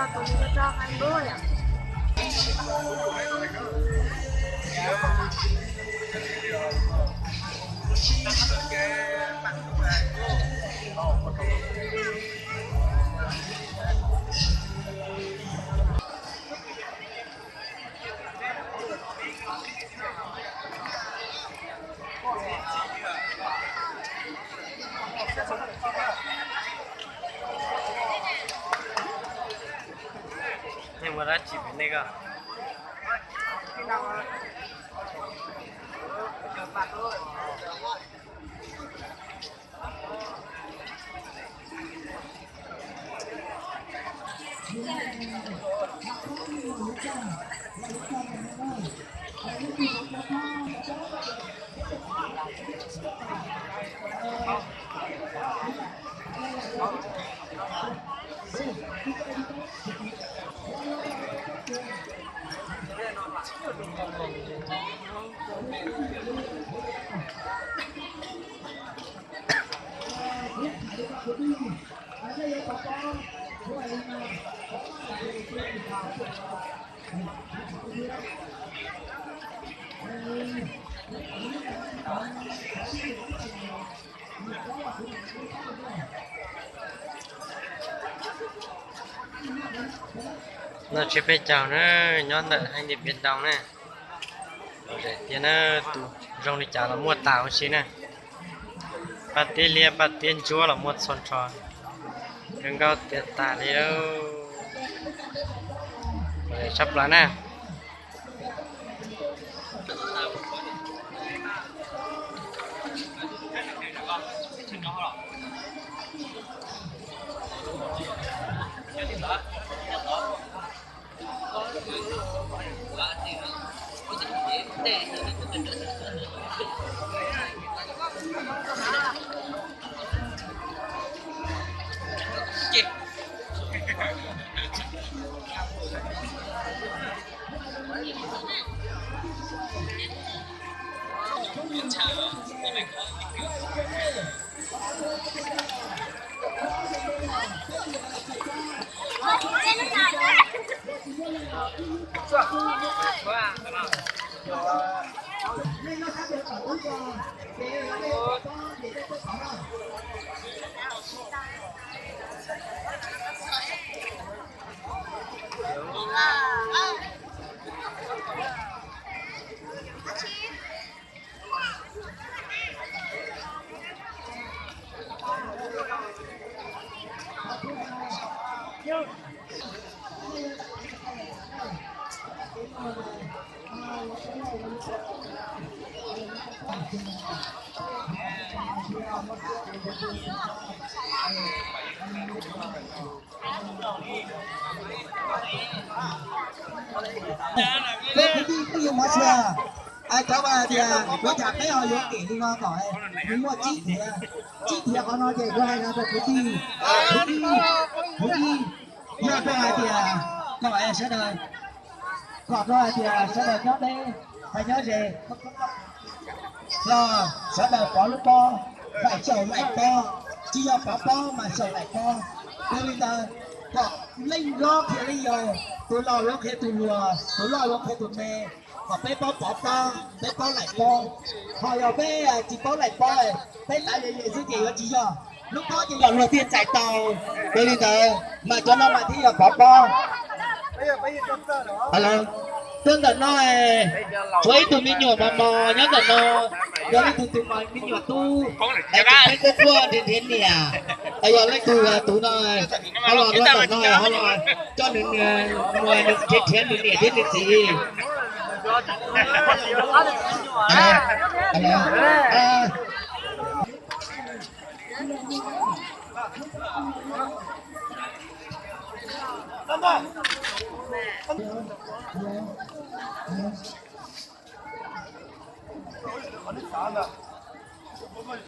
giờ tụi mình cho 20 à? Nhưng mà đã chỉ phải này cơ. Nó chỉ biết chào nó nhón đợt hay đi biển đông nè để tiền nó tụ rong đi chào là mua tàu xí nè bắt tiền lia bắt tiền chúa là mua son tròn đừng có tiền tả đi đâu để sắp lá nè Cái gì mà chưa? Ai cháu bà thì có chả thấy họ dùng kỹ thì ngon khỏi. Nhưng mà chị thì có nói về quay là cái gì? Cái gì? Giờ về thì các bạn sẽ đời. Còn rồi thì sẽ đời nhớ đây. Phải nhớ gì? Là sẽ đời có lúc to, phải chầu lại to. Chỉ là có mà chầu lại to. Thế bây giờ có linh lo thì linh rồi. Tôi lo lúc khi tôi lùa, tôi lo lúc khi tôi mê. Và bé bó lại bó. Hồi ở bé chỉ bó lại bó này. Bé tại vì gì gì có chỉ cho. Lúc đó chỉ lần đầu tiên chạy tàu. Tôi đi tới mà cho nó mà thi là bó. Alo. Tương tự nó chuối tụi mình nhỏ mà mò nhớ là nó giờ lấy tụi mình nhỏ tu cái cô cua đến thế nè giờ lấy tụi nó họ lò nó họ lò cho nên ngoài được chết thiên được nè đến gì Hadi sağ ol.